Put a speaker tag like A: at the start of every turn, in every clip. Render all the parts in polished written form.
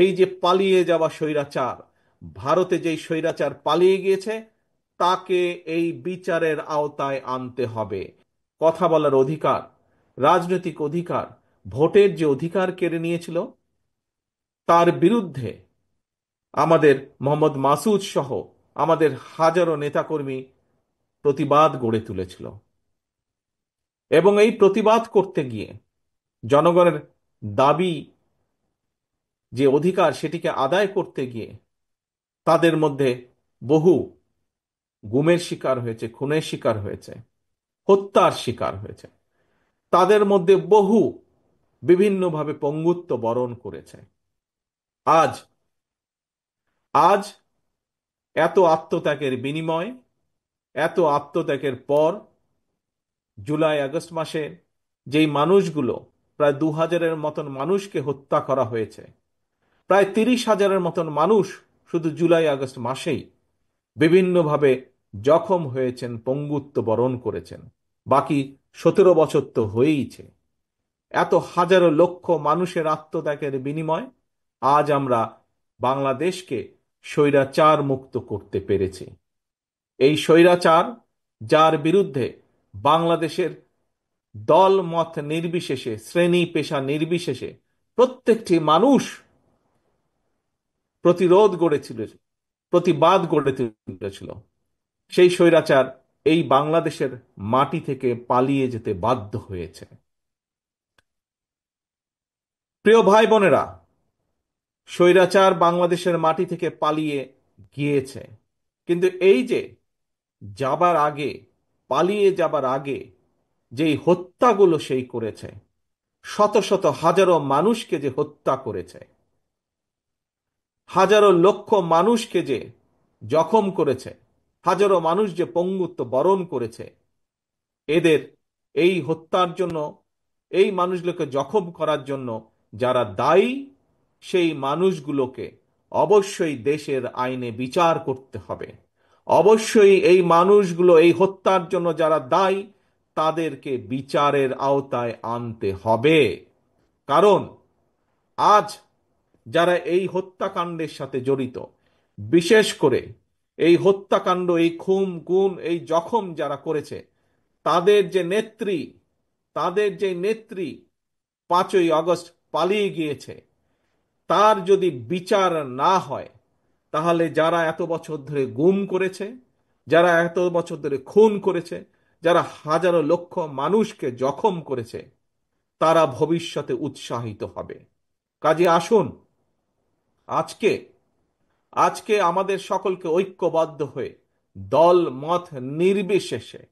A: এই যে পালিয়ে যাওয়া স্বৈরাচার, ভারতে যেই স্বৈরাচার পালিয়ে গিয়েছে, তাকে এই বিচারের আওতায় আনতে হবে। কথা বলার অধিকার, রাজনৈতিক অধিকার, ভোটের যে অধিকার কেড়ে নিয়েছিল, তার বিরুদ্ধে আমাদের মোহাম্মদ মাসুদ সহ আমাদের হাজারো নেতাকর্মী প্রতিবাদ গড়ে তুলেছিল। এবং এই প্রতিবাদ করতে গিয়ে, জনগণের দাবি যে অধিকার সেটিকে আদায় করতে গিয়ে, তাদের মধ্যে বহু গুমের শিকার হয়েছে, খুনের শিকার হয়েছে, হত্যার শিকার হয়েছে। তাদের মধ্যে বহু বিভিন্নভাবে পঙ্গুত্ব বরণ করেছে। আজ আজ এত আত্মত্যাগের বিনিময়, এত আত্মত্যাগের পর, জুলাই আগস্ট মাসে যেই মানুষগুলো, প্রায় 2000-এর মতন মানুষকে হত্যা করা হয়েছে, প্রায় 30,000-এর মতন মানুষ শুধু জুলাই আগস্ট মাসেই বিভিন্নভাবে জখম হয়েছেন, পঙ্গুত্ব বরণ করেছেন। বাকি 17 বছর তো হয়েইছে। এত হাজারো লক্ষ মানুষের আত্মত্যাগের বিনিময় আজ আমরা বাংলাদেশকে স্বৈরাচার মুক্ত করতে পেরেছি। এই স্বৈরাচার, যার বিরুদ্ধে বাংলাদেশের দল মত নির্বিশেষে, শ্রেণী পেশা নির্বিশেষে প্রত্যেকটি মানুষ প্রতিরোধ গড়েছিল, প্রতিবাদ গড়ে তুলেছিল, সেই স্বৈরাচার এই বাংলাদেশের মাটি থেকে পালিয়ে যেতে বাধ্য হয়েছে। প্রিয় ভাই বোনেরা, স্বৈরাচার বাংলাদেশের মাটি থেকে পালিয়ে গিয়েছে, কিন্তু এই যে যাবার আগে, পালিয়ে যাবার আগে যেই হত্যাগুলো সেই করেছে, শত শত হাজারো মানুষকে যে হত্যা করেছে, হাজারো লক্ষ মানুষকে যে জখম করেছে, হাজারো মানুষ যে পঙ্গুত্ব বরণ করেছে, এদের এই হত্যার জন্য, এই মানুষগুলোকে জখম করার জন্য যারা দায়ী, সেই মানুষগুলোকে অবশ্যই দেশের আইনে বিচার করতে হবে। অবশ্যই এই মানুষগুলো, এই হত্যার জন্য যারা দায়ী, তাদেরকে বিচারের আওতায় আনতে হবে। কারণ আজ যারা এই হত্যাকাণ্ডের সাথে জড়িত, বিশেষ করে এই হত্যাকাণ্ড, এই খুন গুম, এই জখম যারা করেছে, তাদের যে নেত্রী, তাদের যে নেত্রী 5ই আগস্ট পালিয়ে গিয়েছে, তার যদি বিচার না হয়, তাহলে যারা এত বছর ধরে গুম করেছে, যারা এত বছর ধরে খুন করেছে, যারা হাজারো লক্ষ মানুষকে জখম করেছে, তারা ভবিষ্যতে উৎসাহিত হবে। কাজে আসুন, আজকে আজকে আমাদের সকলকে ঐক্যবদ্ধ হয়ে, দল মত নির্বিশেষে,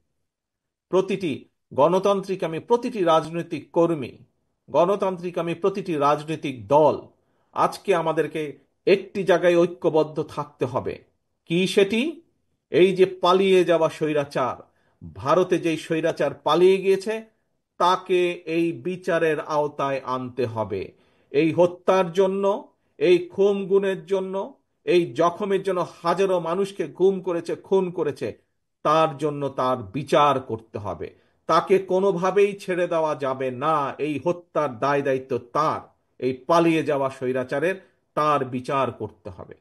A: প্রতিটি গণতান্ত্রিক আমি প্রতিটি রাজনৈতিক কর্মী, গণতান্ত্রিক আমি প্রতিটি রাজনৈতিক দল, আজকে আমাদেরকে একটি জায়গায় ঐক্যবদ্ধ থাকতে হবে। কি সেটি? এই যে পালিয়ে যাওয়া স্বৈরাচার, ভারতে যেই স্বৈরাচার পালিয়ে গিয়েছে, তাকে এই বিচারের আওতায় আনতে হবে। এই হত্যার জন্য, এই খুন গুমের জন্য, এই জখমের জন্য, হাজারো মানুষকে গুম করেছে, খুন করেছে, তার জন্য তার বিচার করতে হবে। তাকে কোনোভাবেই ছেড়ে দেওয়া যাবে না। এই হত্যার দায় দায়িত্ব তার, এই পালিয়ে যাওয়া স্বৈরাচারের, তার বিচার করতে হবে।